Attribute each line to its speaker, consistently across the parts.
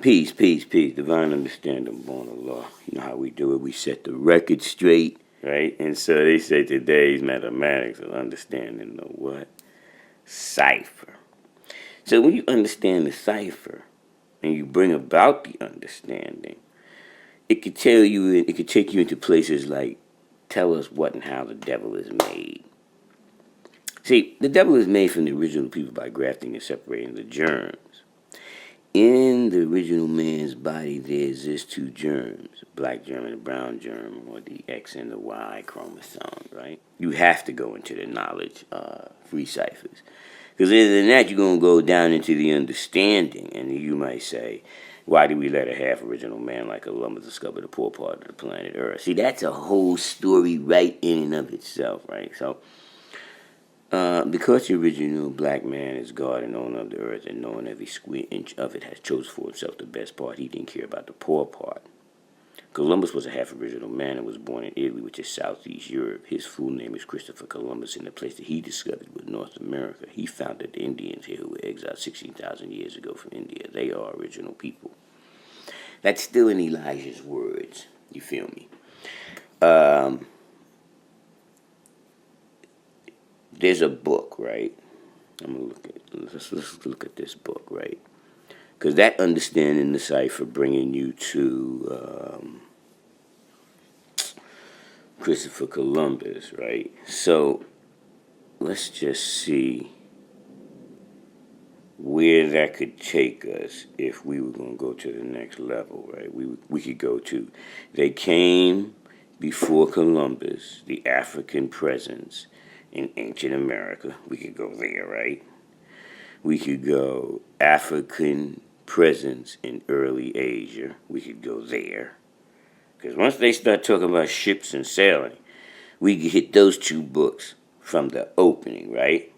Speaker 1: Peace, peace, peace. Divine understanding, born of law. You know how we do it. We set the record straight, right? And so they say today's mathematics of understanding the what? Cipher. So when you understand the cipher and you bring about the understanding, it could take you into places like tell us what and how the devil is made. See, the devil is made from the original people by grafting and separating the germs. In the original man's body, there exist two germs, a black germ and a brown germ, or the X and the Y chromosome, right? You have to go into the knowledge free ciphers. Because other than that, you're going to go down into the understanding, and you might say, why did we let a half-original man like Columbus discover the poor part of the planet Earth? See, that's a whole story right in and of itself, right? So, because the original black man is God and owner of the earth and knowing every square inch of it has chosen for himself the best part, he didn't care about the poor part. Columbus was a half-original man and was born in Italy, which is southeast Europe. His full name is Christopher Columbus, and the place that he discovered was North America. He founded the Indians here who were exiled 16,000 years ago from India. They are original people. That's still in Elijah's words. You feel me? There's a book, right? Let's look at this book, right? Because that understanding the cipher bringing you to Christopher Columbus, right? So let's just see where that could take us if we were going to go to the next level, right? We could go to, they came before Columbus, the African presence in ancient America. We could go there, right? We could go African presence in early Asia. We could go there. Because once they start talking about ships and sailing, we could hit those two books from the opening, right?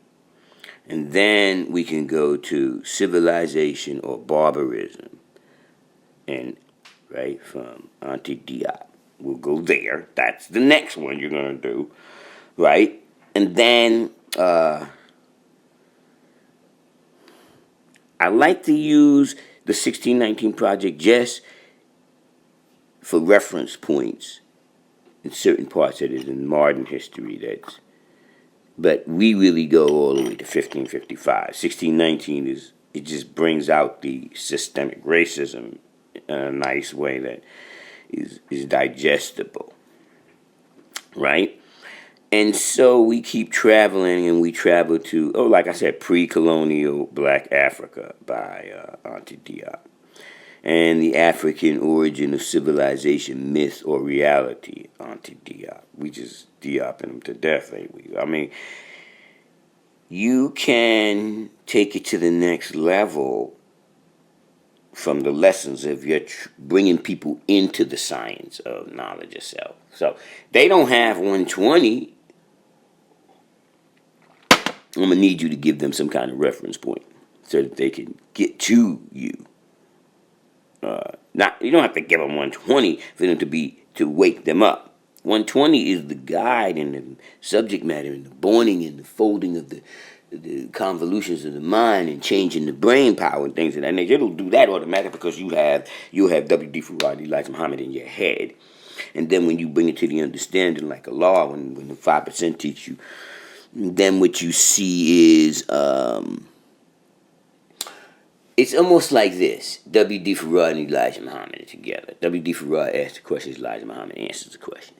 Speaker 1: And then we can go to civilization or barbarism, and right from Auntie Diop. We'll go there. That's the next one you're going to do, right? And then I like to use the 1619 Project just for reference points in certain parts that is in modern history. But we really go all the way to 1555. 1619 it just brings out the systemic racism in a nice way that is digestible, right? And so we keep traveling, and we travel to, like I said, pre-colonial Black Africa by Auntie Diop. And the African origin of civilization, myth or reality, Auntie Diop. We just Dioping them to death, ain't we? I mean, you can take it to the next level from the lessons of your bringing people into the science of knowledge itself. So they don't have 120. I'm going to need you to give them some kind of reference point so that they can get to you. You don't have to give them 120 for them to wake them up. 120 is the guide and the subject matter and the boning and the folding of the convolutions of the mind and changing the brain power and things of that nature. It'll do that automatically because you have W.D. Farad, Elijah Muhammad in your head. And then when you bring it to the understanding like a law, when the 5% teach you, then what you see is it's almost like this. W.D. Farad and Elijah Muhammad are together. W.D. Farad asks the question, Elijah Muhammad answers the question.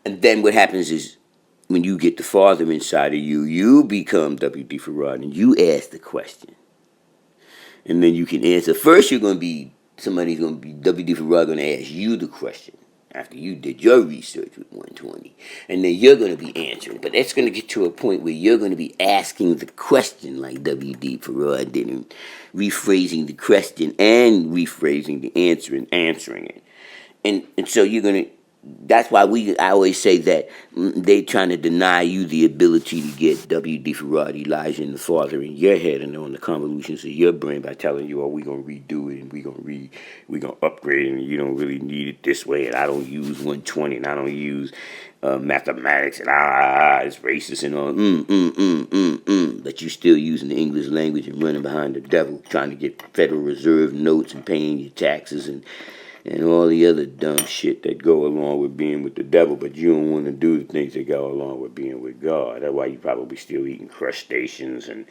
Speaker 1: And then what happens is when you get the Father inside of you, you become W.D. Farad and you ask the question. And then you can answer. First somebody's going to be W.D. Farad going to ask you the question after you did your research with 120. And then you're going to be answering. But that's going to get to a point where you're going to be asking the question like W.D. Farad did, and rephrasing the question and rephrasing the answer and answering it. And so you're going to that's why I always say that they trying to deny you the ability to get W.D. Ferrari, Elijah, and the Father in your head and on the convolutions of your brain by telling you, oh, we're gonna redo it and we're gonna upgrade it, and you don't really need it this way, and I don't use 120, and I don't use mathematics, and it's racist and all, but you still using the English language and running behind the devil, trying to get Federal Reserve notes and paying your taxes and all the other dumb shit that go along with being with the devil, but you don't want to do the things that go along with being with God. That's why you probably still eating crustaceans and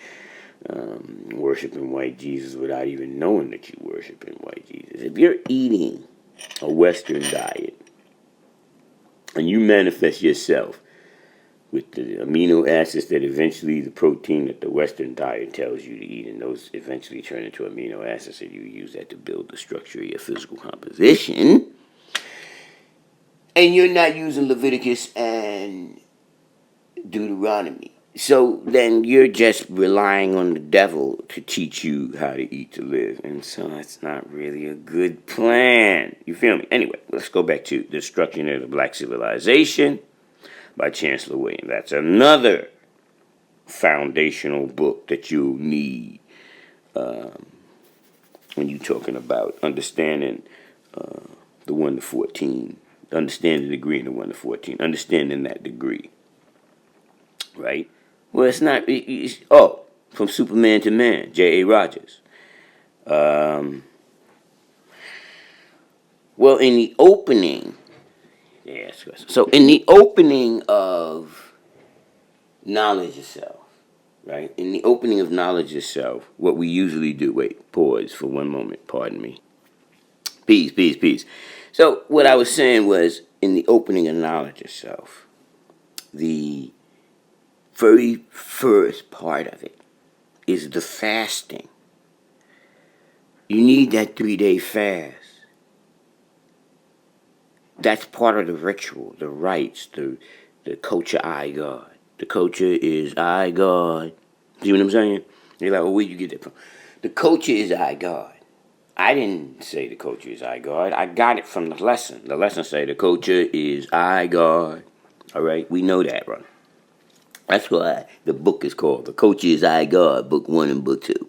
Speaker 1: worshiping white Jesus without even knowing that you're worshiping white Jesus. If you're eating a Western diet and you manifest yourself with the amino acids that eventually the protein that the Western diet tells you to eat, and those eventually turn into amino acids, and you use that to build the structure of your physical composition, and you're not using Leviticus and Deuteronomy. So then you're just relying on the devil to teach you how to eat to live. And so that's not really a good plan. You feel me? Anyway, let's go back to Destruction of the Black Civilization by Chancellor Williams. That's another foundational book that you'll need when you're talking about understanding the 1 to 14, understanding the degree in the 1 to 14, understanding that degree, right? Well, it's not, from Superman to Man, J.A. Rogers. Well, in the opening, so in the opening of Knowledge Yourself, right? In the opening of Knowledge Yourself, what we usually do, pause for one moment, pardon me. Peace. So what I was saying was, in the opening of Knowledge Yourself, the very first part of it is the fasting. You need that 3-day fast. That's part of the ritual, the rites, the culture I God. The culture is I God. See what I'm saying? You're like, where'd you get that from? The culture is I God. I didn't say the culture is I God. I got it from the lesson. The lesson say the culture is I God. All right? We know that, right? That's why the book is called The Culture is I God, Book 1 and Book 2.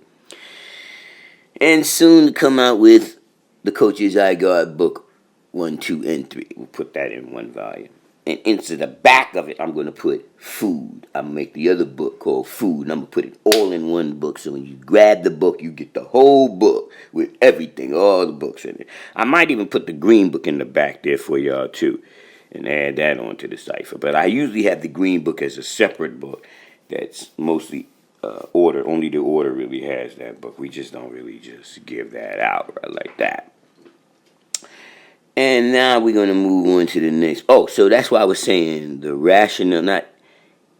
Speaker 1: And soon to come out with The Culture is I God, Book 1, 2, and 3. We'll put that in one volume. And into the back of it, I'm going to put food. I'll make the other book called Food, and I'm going to put it all in one book. So when you grab the book, you get the whole book with everything, all the books in it. I might even put the green book in the back there for y'all, too, and add that onto the cipher. But I usually have the green book as a separate book that's mostly order. Only the order really has that book. We just don't really just give that out right like that. And now we're going to move on to the next. Oh, so that's why I was saying the rational, not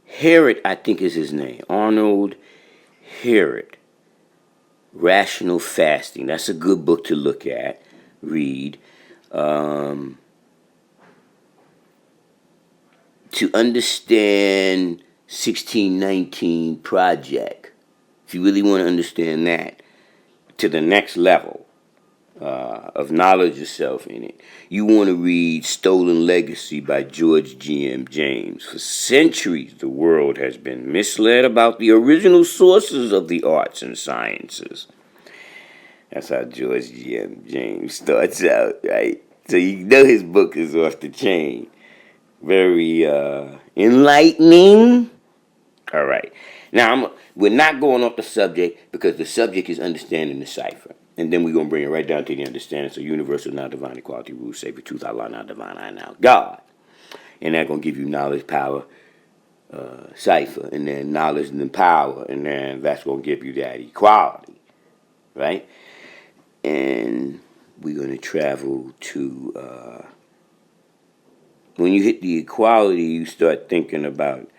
Speaker 1: Herod, I think is his name. Arnold Herod. Rational Fasting. That's a good book to look at, read. To understand 1619 Project, if you really want to understand that to the next level, of Knowledge Yourself in it, you want to read Stolen Legacy by George G.M. James. For centuries, the world has been misled about the original sources of the arts and sciences. That's how George G.M. James starts out, right? So you know his book is off the chain. Very enlightening. All right. Now, we're not going off the subject because the subject is understanding the cipher. And then we're going to bring it right down to the understanding. So universal, non-divine, equality, rules, sacred, truth, Allah, non-divine, I now, God. And that's going to give you knowledge, power, cipher. And then knowledge and then power. And then that's going to give you that equality. Right? And we're going to travel to... when you hit the equality, you start thinking about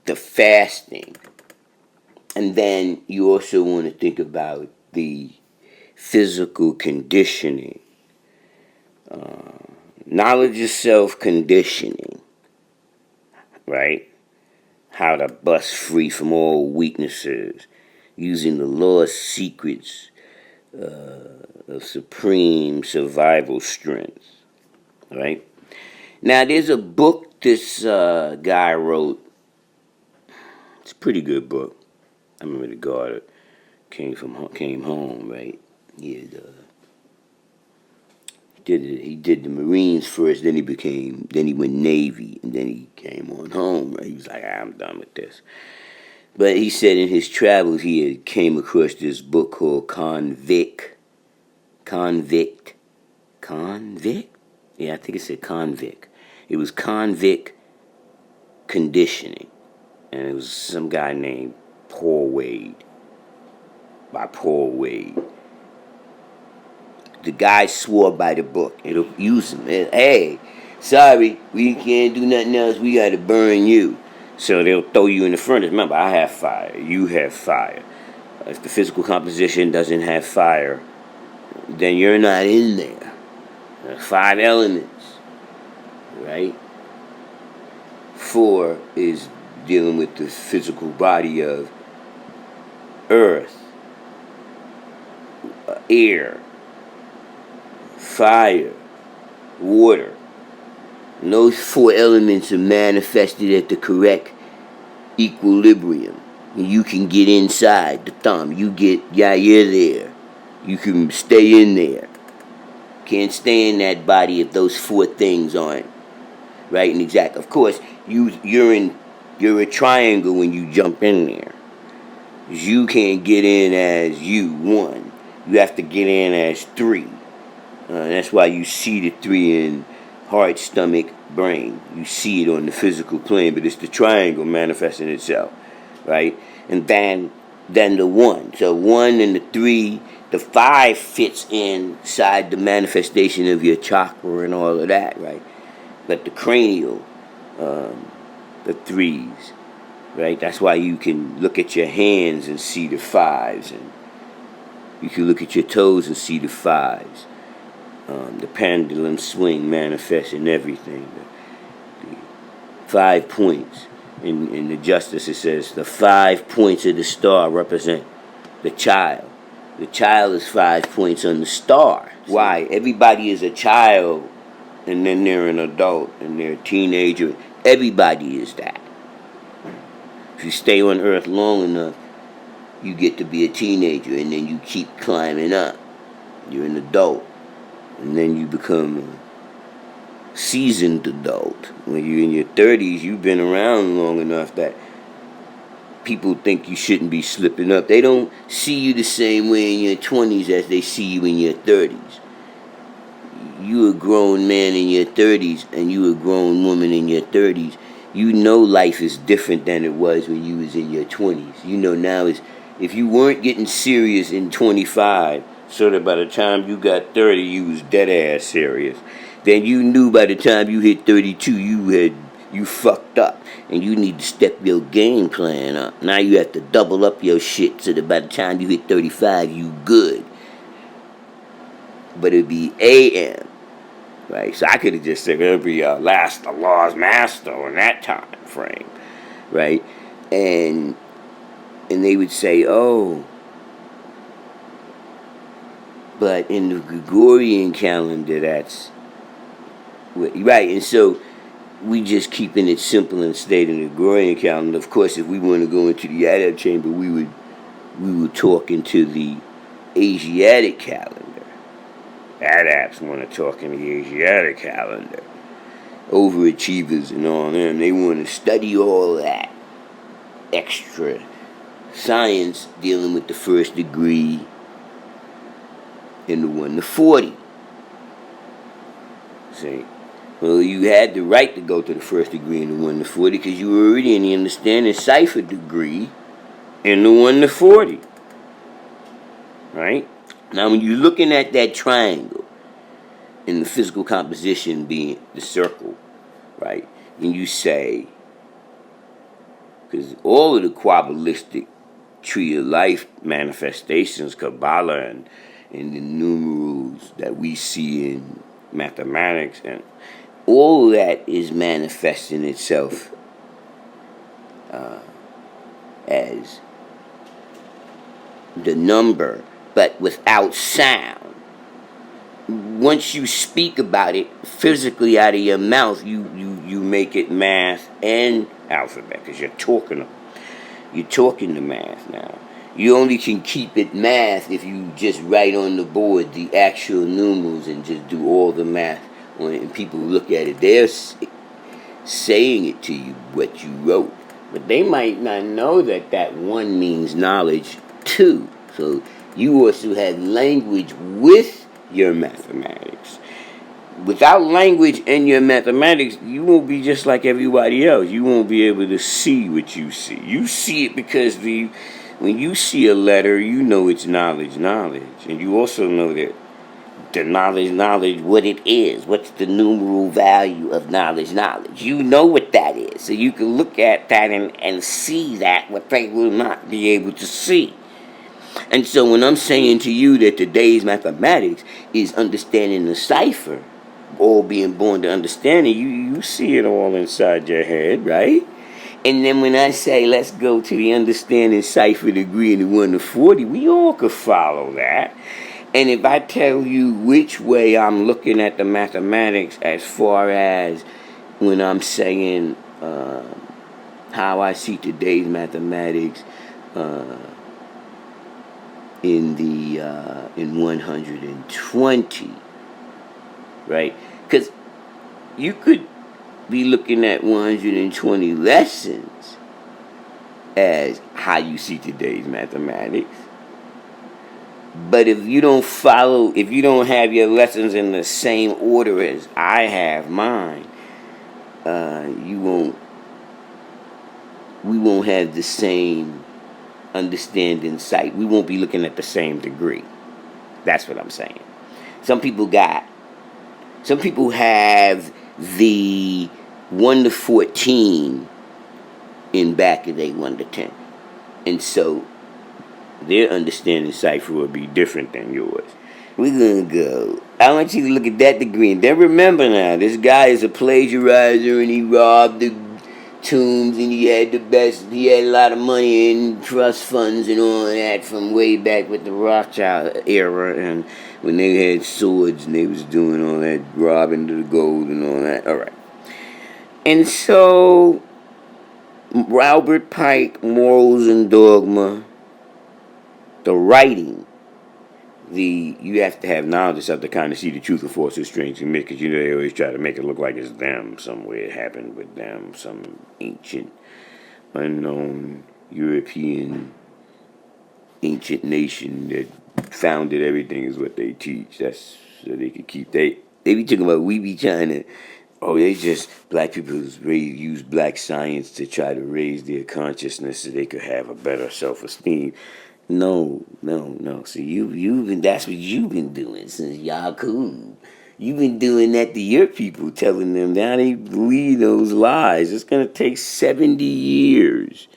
Speaker 1: the fasting. And then you also want to think about the physical conditioning. Knowledge Yourself conditioning. Right? How to bust free from all weaknesses. Using the lost secrets of supreme survival strength. right? Now, there's a book this guy wrote. It's a pretty good book. I remember the guy that came home, right? He had, he did the Marines first, then he went Navy, and then he came on home, right? He was like, I'm done with this. But he said in his travels he had came across this book called Convict? Yeah, I think it said Convict. It was Convict Conditioning. And it was some guy named Paul Wade. By Paul Wade. The guy swore by the book. It'll use him. Hey, sorry, we can't do nothing else. We got to burn you. So they'll throw you in the furnace. Remember, I have fire. You have fire. If the physical composition doesn't have fire, then you're not in there. There's 5 elements, right? 4 is dealing with the physical body of earth, air, fire, water. And those 4 elements are manifested at the correct equilibrium. And you can get inside the thumb. You're there. You can stay in there. Can't stay in that body if those 4 things aren't right and exact. Of course, you're a triangle when you jump in there. You can't get in as one. You have to get in as 3. That's why you see the 3 in heart, stomach, brain. You see it on the physical plane, but it's the triangle manifesting itself, right? And then the 1. So 1 and the 3, the 5 fits inside the manifestation of your chakra and all of that, right? But the cranial, the 3s, right? That's why you can look at your hands and see the 5s, and you can look at your toes and see the 5s. The pendulum swing manifests in everything. The 5 points. In the Justice, it says the 5 points of the star represent the child. The child is 5 points on the star. Why? Everybody is a child, and then they're an adult, and they're a teenager. Everybody is that. If you stay on Earth long enough, you get to be a teenager, and then you keep climbing up. You're an adult. And then you become a seasoned adult. When you're in your 30s, you've been around long enough that people think you shouldn't be slipping up. They don't see you the same way in your 20s as they see you in your 30s. You a grown man in your 30s and you a grown woman in your 30s. You know life is different than it was when you was in your 20s. You know now is if you weren't getting serious in 25, so that by the time you got 30, you was dead ass serious. Then you knew by the time you hit 32, you fucked up, and you need to step your game plan up. Now you have to double up your shit so that by the time you hit 35, you good. But it'd be AM, right? So I could have just said it'll be the law's master in that time frame, right? And they would say, oh. But in the Gregorian calendar, that's right. And so we just keeping it simple and stayed in the Gregorian calendar. Of course, if we want to go into the Adapt chamber, we would talk into the Asiatic calendar. Adapts want to talk in the Asiatic calendar. Overachievers and all them, they want to study all that extra science dealing with the first degree in the 1 to 40. See? Well, you had the right to go to the first degree in the 1 to 40 because you were already in the understanding cipher degree in the 1 to 40. Right? Now, when you're looking at that triangle and the physical composition being the circle, right? And you say, because all of the Kabbalistic tree of life manifestations, Kabbalah and the numerals that we see in mathematics, and all that is manifesting itself as the number, but without sound. once you speak about it physically out of your mouth, you make it math and alphabet because you're talking the math now. You only can keep it math if you just write on the board the actual numerals and just do all the math on it, and people look at it. They're saying it to you what you wrote, but they might not know that that one means knowledge too. So you also have language with your mathematics. Without language in your mathematics, you won't be just like everybody else. You won't be able to see what you see. You see it because when you see a letter, you know it's knowledge, and you also know that the knowledge, what it is. What's the numeral value of knowledge? You know what that is. So you can look at that and see that what they will not be able to see. And so when I'm saying to you that today's mathematics is understanding the cipher, all being born to understanding, you see it all inside your head, right? And then when I say let's go to the understanding cipher degree in the 1 to 40, we all could follow that. And if I tell you which way I'm looking at the mathematics as far as when I'm saying how I see today's mathematics in 120, right? Because you could be looking at 120 lessons as how you see today's mathematics. But if you don't have your lessons in the same order as I have mine, we won't have the same understanding sight. We won't be looking at the same degree. That's what I'm saying. Some people have the 1 to 14 in back of their 1 to 10. And so their understanding cipher will be different than yours. We're going to go. I want you to look at that degree. And then remember now, this guy is a plagiarizer and he robbed the tombs and he had a lot of money in trust funds and all that from way back with the Rothschild era and when they had swords and they was doing all that robbing the gold and all that. All right. And so Albert Pike, Morals and Dogma, the writing, you have to have knowledge of to kind of see the truth of falsehood, strange and myth, because they always try to make it look like it's them, somewhere it happened with them, some ancient, unknown European ancient nation that founded everything is what they teach. That's so they could keep they be talking about we be trying to black people use black science to try to raise their consciousness so they could have a better self-esteem. No. See, that's what you've been doing since Yakub. You've been doing that to your people, telling them now they believe those lies. It's going to take 70 years.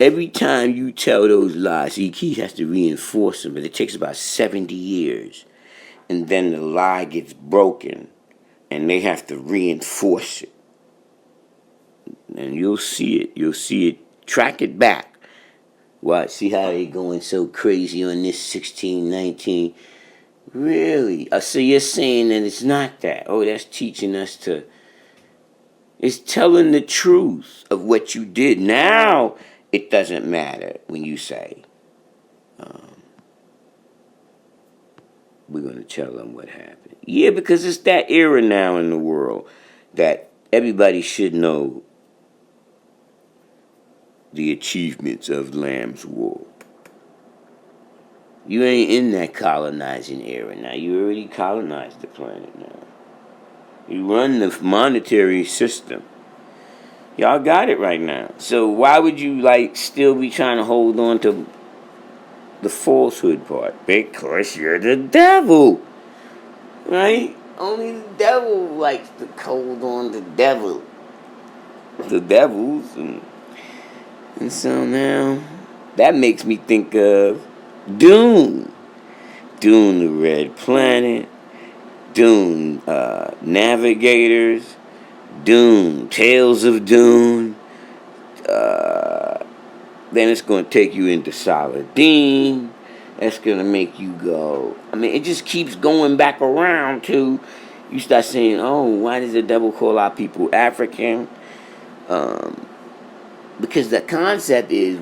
Speaker 1: Every time you tell those lies, he has to reinforce them, but it takes about 70 years. And then the lie gets broken, and they have to reinforce it. And you'll see it. Track it back. Watch, see how they going so crazy on this 1619. Really? So you're saying that it's not that. Oh, that's teaching us to... It's telling the truth of what you did. Now, it doesn't matter when you say, we're going to tell them what happened. Yeah, because it's that era now in the world that everybody should know the achievements of Lamb's Wool. You ain't in that colonizing era now. You already colonized the planet now. You run the monetary system. Y'all got it right now. So why would you still be trying to hold on to the falsehood part? Because you're the devil. Right? Only the devil likes to hold on to the devils. And so now, that makes me think of Dune. Dune, the Red Planet. Dune, Navigators. Dune, Tales of Dune. Then it's going to take you into Saladin. that's gonna make you go. I mean, it just keeps going back around to you start saying, "Oh, why does the devil call our people African?" Because the concept is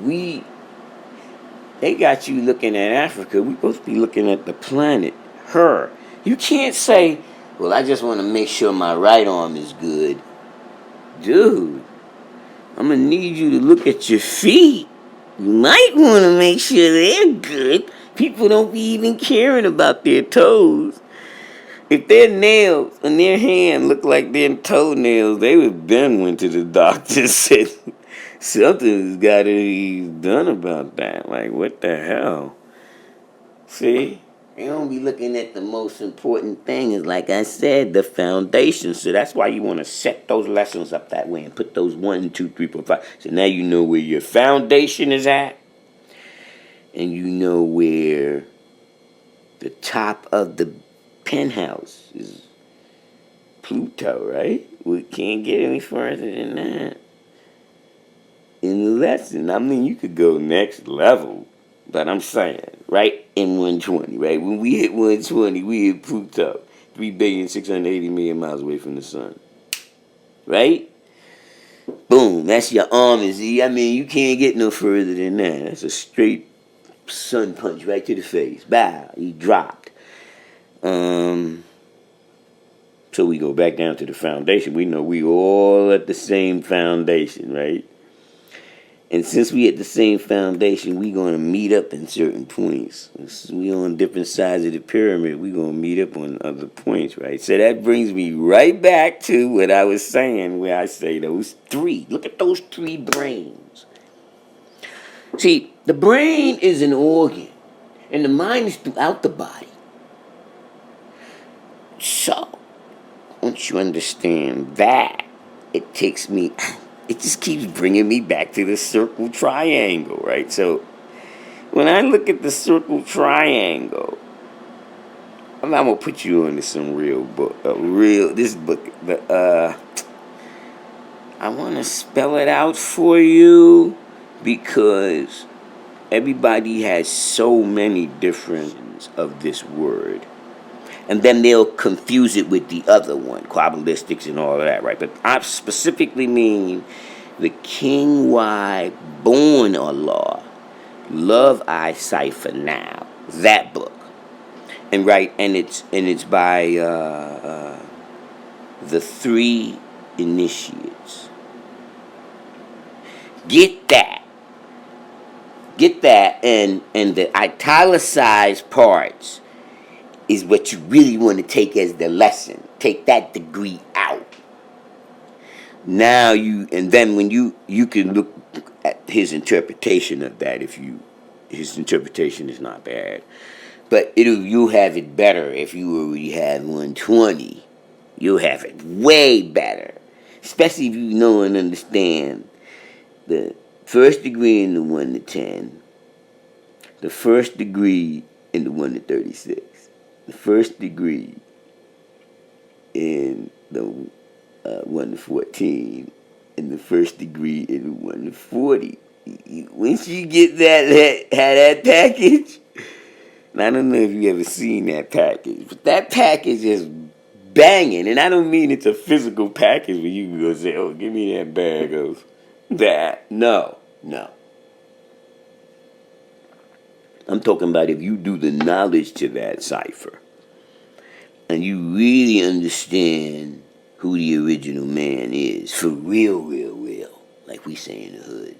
Speaker 1: they got you looking at Africa. We supposed to be looking at the planet, her. You can't say, "Well, I just want to make sure my right arm is good," dude. I'm gonna need you to look at your feet. You might want to make sure they're good. People don't be even caring about their toes. If their nails on their hand look like their toenails, they would then went to the doctor and said something's got to be done about that. Like, what the hell? See? You don't be looking at the most important thing is, like I said, the foundation. So that's why you want to set those lessons up that way and put those 1, 2, 3, 4, 5. So now you know where your foundation is at, and you know where the top of the penthouse is Pluto, right? We can't get any further than that in the lesson. I mean, you could go next level, but I'm saying, right in 120, right? When we hit 120, we hit Pluto, 3,680,000,000 miles away from the sun, right? Boom, that's your arm. I mean, you can't get no further than that. That's a straight sun punch right to the face. Bow, he dropped. So we go back down to the foundation. We know we all at the same foundation, right? And since we at the same foundation, we gonna meet up in certain points. Since we on different sides of the pyramid, we gonna meet up on other points, right? So that brings me right back to what I was saying, where I say those three. Look at those three brains. See, the brain is an organ, and the mind is throughout the body. So, once you understand that, it just keeps bringing me back to the circle triangle, right? So, when I look at the circle triangle, I'm gonna put you into some this book, I want to spell it out for you because everybody has so many different of this word. And then they'll confuse it with the other one, quabalistics and all of that, right? But I specifically mean the King Y Born Allah, Love I Cipher Now, that book, and it's by the three initiates. Get that, and the italicized parts is what you really want to take as the lesson. Take that degree out. Now then when you can look at his interpretation of that, his interpretation is not bad. But you'll have it better if you already have 120. You'll have it way better. Especially if you know and understand the first degree in the 1 to 10, the first degree in the 1 to 36. The first degree in the 1 to 14, and the first degree in the 1 to 40. Once you get that package, and I don't know if you ever seen that package, but that package is banging, and I don't mean it's a physical package where you can go say, "Oh, give me that bag of that." No. I'm talking about if you do the knowledge to that cipher and you really understand who the original man is, for real, like we say in the hood,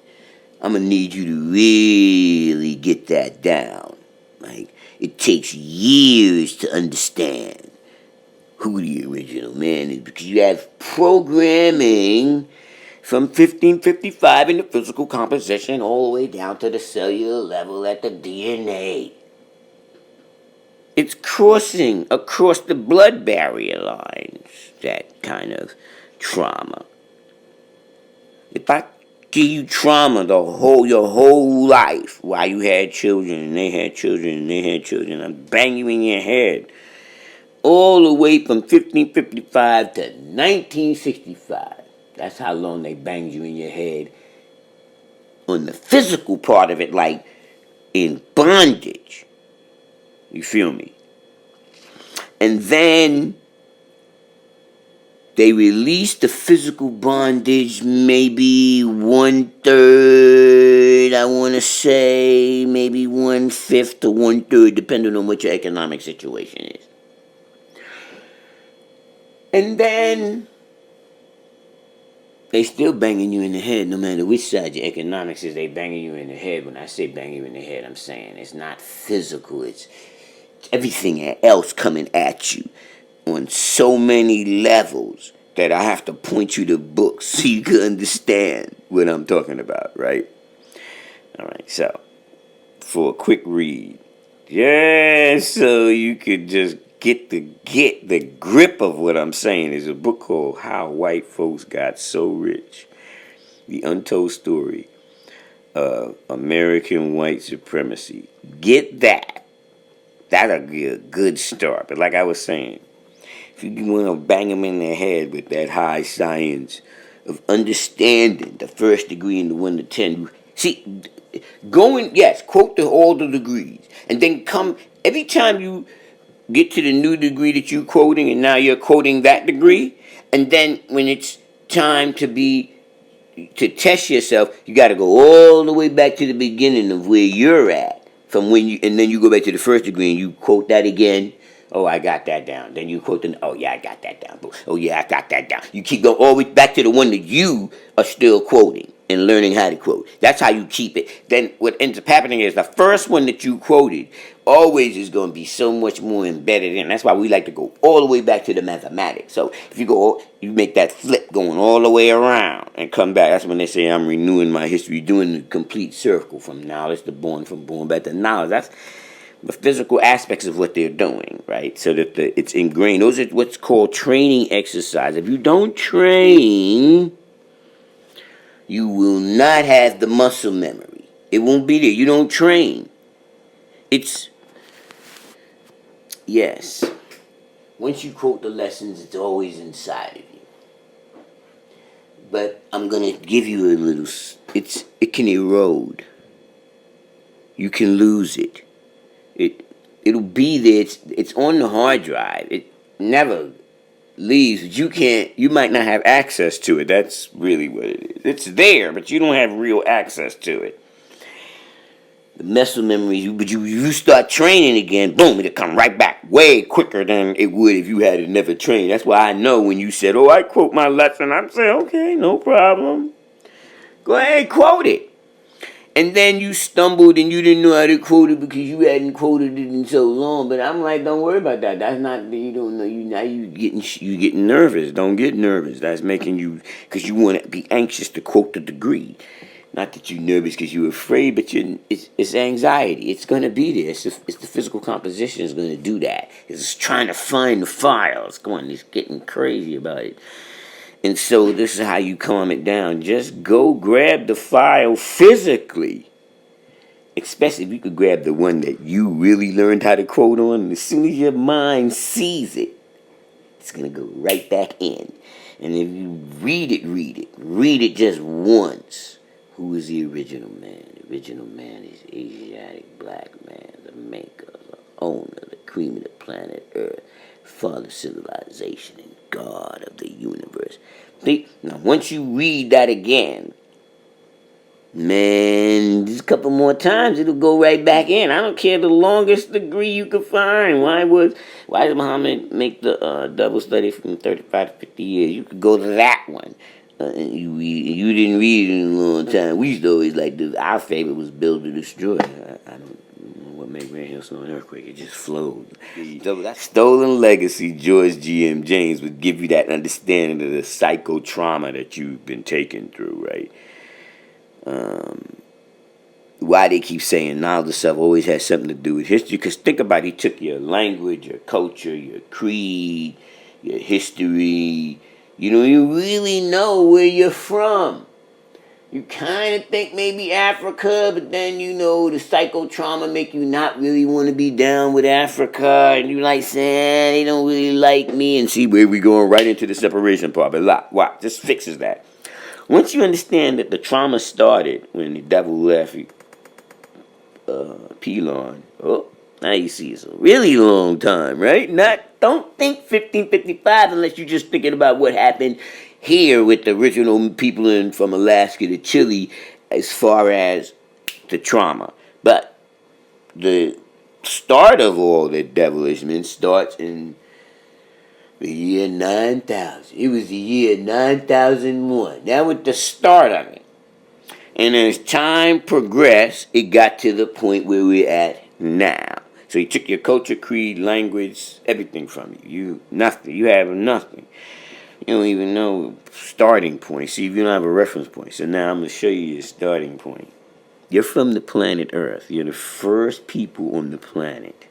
Speaker 1: I'm going to need you to really get that down. Like, it takes years to understand who the original man is because you have programming from 1555 in the physical composition all the way down to the cellular level at the DNA. It's crossing across the blood barrier lines, that kind of trauma. If I give you trauma your whole life while you had children and they had children and they had children, I bang you in your head all the way from 1555 to 1965. That's how long they banged you in your head on the physical part of it, like in bondage. You feel me? And then they released the physical bondage maybe 1/3, I want to say, maybe 1/5 to 1/3, depending on what your economic situation is. And then they still banging you in the head, no matter which side your economics is. They banging you in the head. When I say banging you in the head, I'm saying it's not physical. It's everything else coming at you on so many levels that I have to point you to books so you can understand what I'm talking about, right? All right, so for a quick read, yeah, so you could just get the grip of what I'm saying. There's a book called How White Folks Got So Rich: The Untold Story of American White Supremacy. Get that. That'll be a good start. But like I was saying, if you want to bang them in their head with that high science of understanding the first degree and the 1 to 10, see, yes, quote all the degrees, and then come every time you get to the new degree that you're quoting, and now you're quoting that degree, and then when it's time to test yourself, you got to go all the way back to the beginning of where you're at, from when you, and then you go back to the first degree and you quote that again. Oh, I got that down. Then you quote the, oh yeah, I got that down. Oh yeah, I got that down. You keep going all the way back to the one that you are still quoting and learning how to quote. That's how you keep it. Then what ends up happening is the first one that you quoted always is going to be so much more embedded in. That's why we like to go all the way back to the mathematics. So if you make that flip going all the way around and come back. That's when they say I'm renewing my history, doing the complete circle from knowledge to born, from born back to knowledge. That's the physical aspects of what they're doing, right? So that it's ingrained. Those are what's called training exercise. If you don't train, you will not have the muscle memory. It won't be there. You don't train. Yes. Once you quote the lessons, it's always inside of you. But I'm going to give you a little, it can erode. You can lose it. It'll be there. It's on the hard drive. It never leaves. You might not have access to it. That's really what it is. It's there, but you don't have real access to it. The muscle memory, but you start training again, boom, it'll come right back way quicker than it would if you had never trained. That's why I know when you said, oh, I quote my lesson, I'm saying, okay, no problem. Go ahead, quote it. And then you stumbled and you didn't know how to quote it because you hadn't quoted it in so long. But I'm like, don't worry about that. That's not, you don't know. You getting nervous. Don't get nervous. That's making you, because you want to be anxious to quote the degree. Not that you're nervous because you're afraid, but it's anxiety. It's going to be there. It's the physical composition is going to do that. It's trying to find the file. It's getting crazy about it. And so this is how you calm it down. Just go grab the file physically. Especially if you could grab the one that you really learned how to quote on. And as soon as your mind sees it, it's going to go right back in. And if you read it. Read it just once. Who is the original man? The original man is Asiatic black man, the maker, the owner, the cream of the planet Earth, father of civilization, and God of the universe. Now, once you read that again, man, just a couple more times, it'll go right back in. I don't care the longest degree you could find. Why did Muhammad make the double study from 35 to 50 years? You could go to that one. You didn't read it in a long time. We used to always our favorite was Build to Destroy. I don't know what made Grand Hill Snow an earthquake. It just flowed. That Stolen Legacy, George G.M. James would give you that understanding of the psychotrauma that you've been taken through, right? Why they keep saying knowledge of self always has something to do with history. Because think about it, he took your language, your culture, your creed, your history. You really know where you're from. You kind of think maybe Africa, but then the psychotrauma make you not really want to be down with Africa, and you like saying they don't really like me, and see where we going right into the separation part. But watch, this fixes that. Once you understand that the trauma started when the devil left Pelon, Now you see it's a really long time, right? Don't think 1555 unless you're just thinking about what happened here with the original people from Alaska to Chile as far as the trauma. But the start of all the devilishment starts in the year 9000. It was the year 9001. That was the start of it. And as time progressed, it got to the point where we're at now. So he took your culture, creed, language, everything from you. Nothing. You have nothing. You don't even know starting point. See, if you don't have a reference point. So now I'm going to show you your starting point. You're from the planet Earth. You're the first people on the planet.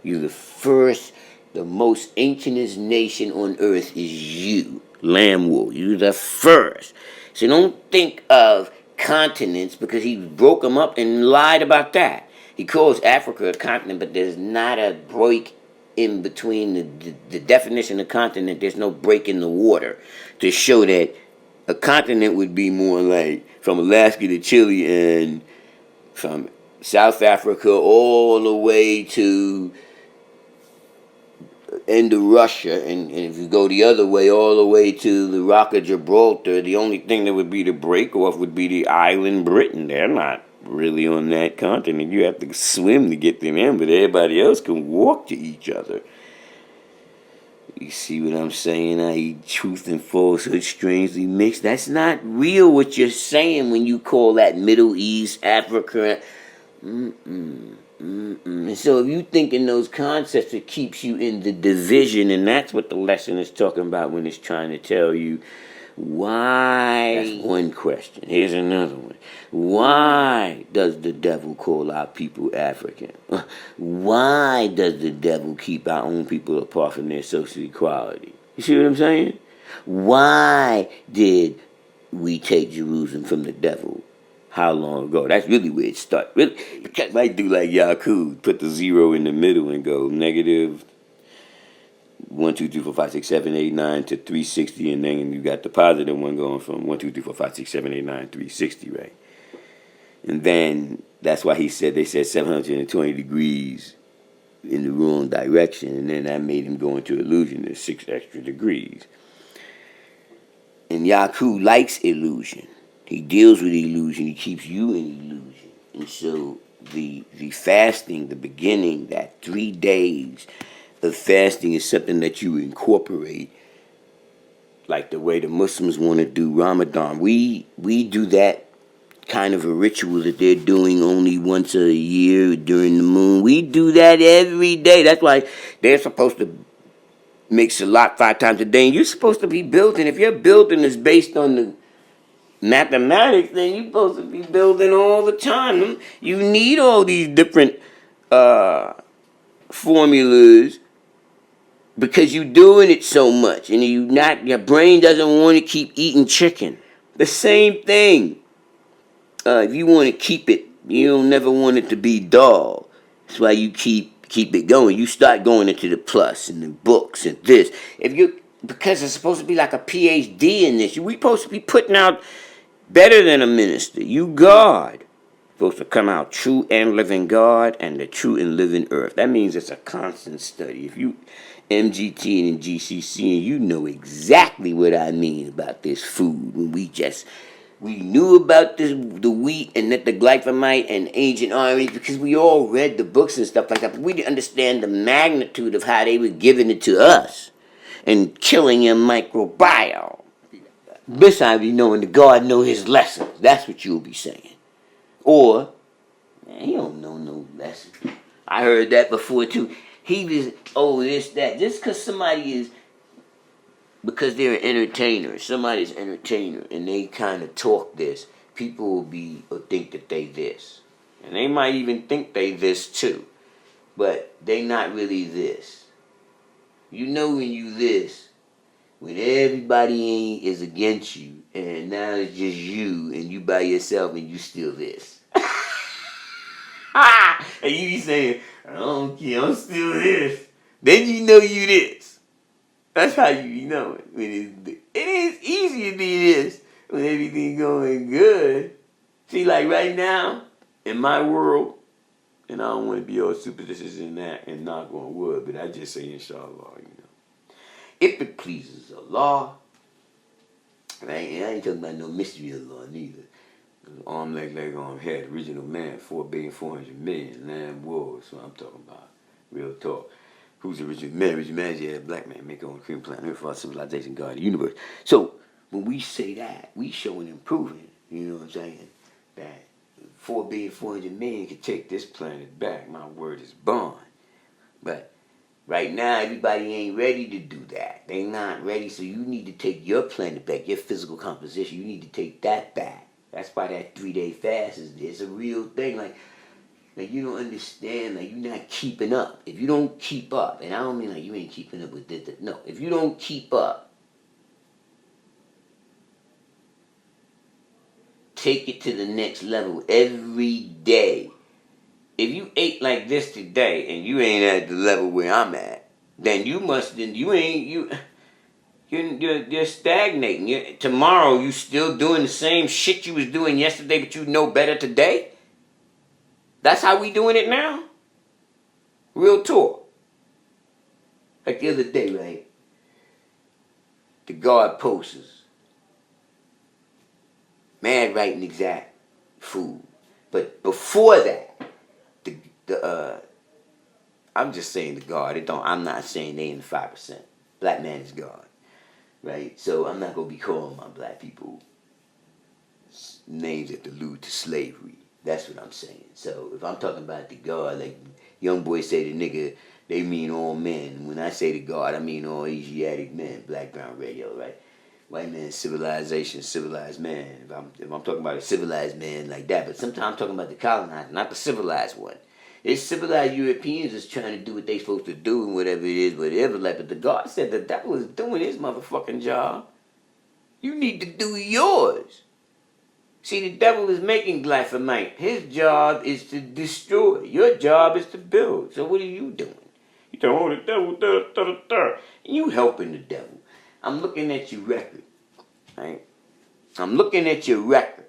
Speaker 1: You're the most ancientest nation on Earth is you, Lamb Wool. You're the first. So don't think of continents because he broke them up and lied about that. He calls Africa a continent, but there's not a break in between the definition of continent. There's no break in the water to show that a continent would be more like from Alaska to Chile and from South Africa all the way to end of Russia, and if you go the other way, all the way to the Rock of Gibraltar, the only thing that would be the break off would be the island Britain. They're not really on that continent. You have to swim to get them in, but everybody else can walk to each other. You see what I'm saying? How truth and falsehood strangely mixed. That's not real what you're saying when you call that Middle East, Africa. And so if you think in those concepts, it keeps you in the division, and that's what the lesson is talking about when it's trying to tell you why. That's one question. Here's another one. Why does the devil call our people African? Why does the devil keep our own people apart from their social equality? You see what I'm saying? Why did we take Jerusalem from the devil? How long ago? That's really where it starts. Really, because I do like Yakub, put the zero in the middle and go negative 1, 2, 3, 4, 5, 6, 7, 8, 9 to 360, and then you got the positive one going from 1, 2, 3, 4, 5, 6, 7, 8, 9, 360, right? And then that's why they said 720 degrees in the wrong direction, and then that made him go into illusion. There's 6 extra degrees. And Yakub likes illusion. He deals with illusion. He keeps you in illusion. And so the fasting, the beginning, that 3 days of fasting is something that you incorporate, like the way the Muslims want to do Ramadan. We do that kind of a ritual that they're doing only once a year during the moon. We do that every day. That's why they're supposed to make salat 5 times a day. And you're supposed to be building. If your building is based on the mathematics, then you're supposed to be building all the time. You need all these different formulas because you're doing it so much, and your brain doesn't want to keep eating chicken. The same thing. If you want to keep it, you don't never want it to be dull. That's why you keep it going. You start going into the plus and the books and this. Because it's supposed to be like a PhD in this. We supposed to be putting out better than a minister. You God. Supposed to come out true and living God and the true and living earth. That means it's a constant study. If you MGT and GCC, and you know exactly what I mean about this food. When we knew about the wheat and the glyphosate and Agent Orange because we all read the books and stuff like that. But we didn't understand the magnitude of how they were giving it to us and killing your microbiome. Besides, be knowing that God know his lessons. That's what you'll be saying. Or, man, he don't know no lesson. I heard that before too. He just, this, that. Just because they're an entertainer, somebody's an entertainer, and they kind of talk this, people will think that they this. And they might even think they this too. But they not really this. You know when you this, when everybody is against you, and now it's just you, and you by yourself, and you still this. And you be saying, I don't care, I'm still this. Then you know you this. That's how you be knowing. It is easy to be this when everything going good. See, like right now, in my world, And I don't want to be all superstitious in that and knock on wood, but I just say inshallah, If it pleases Allah, right? And I ain't talking about no mystery of Allah neither. Arm, leg, arm, head, original man, 4,400,000,000, land war. So I'm talking about real talk. Who's the original man? Original man is a black man, make on the cream planet for our civilization, God, the universe. So when we say that, we showing and proving, you know what I'm saying, that 4,400,000,000 can take this planet back. My word is bond. But right now, everybody ain't ready to do that. They not ready, so you need to take your planet back, your physical composition. You need to take that back. That's why that 3-day fast is a real thing. Like you don't understand, like you're not keeping up. If you don't keep up, and I don't mean like you ain't keeping up with this. No, if you don't keep up, take it to the next level every day. If you ate like this today and you ain't at the level where I'm at, then you're stagnating. Tomorrow you still doing the same shit you was doing yesterday, but you know better today. That's how we doing it now. Real talk. Like the other day, right? The guard posters. Man writing exact food. But before that, I'm just saying the guard. I'm not saying they in the 5%. Black man is God. Right? So I'm not gonna be calling my black people names that allude to slavery. That's what I'm saying. So if I'm talking about the God, like young boys say the nigga, they mean all men. When I say the God, I mean all Asiatic men, black, brown, red, yellow, right? White man, civilization, civilized man. If I'm talking about a civilized man like that, but sometimes I'm talking about the colonizer, not the civilized one. It's civilized Europeans is trying to do what they supposed to do and whatever it is, whatever. Like, but the God said the devil is doing his motherfucking job. You need to do yours. See, the devil is making glyphosate. His job is to destroy. Your job is to build. So what are you doing? You tell, oh, the devil, You helping the devil. I'm looking at your record, right? I'm looking at your record.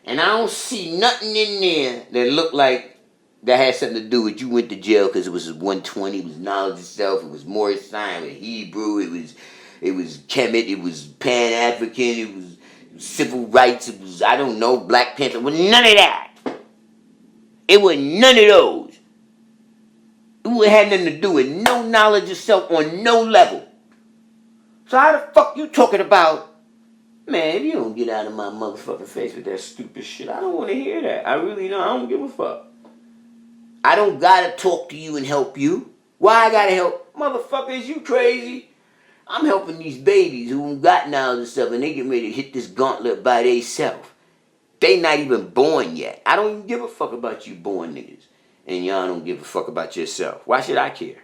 Speaker 1: And I don't see nothing in there that looked like that had something to do with you went to jail because it was 120, it was knowledge itself, it was Morris sign, it was Hebrew, it was Kemet, it was Pan-African, it was civil rights, it was, I don't know, Black Panther. It was none of that. It was none of those. It had nothing to do with no knowledge of self on no level. So how the fuck you talking about, man, if you don't get out of my motherfucking face with that stupid shit, I don't want to hear that. I really don't. I don't give a fuck. I don't gotta talk to you and help you. Why I gotta help? Motherfuckers, you crazy? I'm helping these babies who got knowledge and stuff and they getting ready to hit this gauntlet by theyself. They not even born yet. I don't even give a fuck about you born niggas. And y'all don't give a fuck about yourself. Why should I care?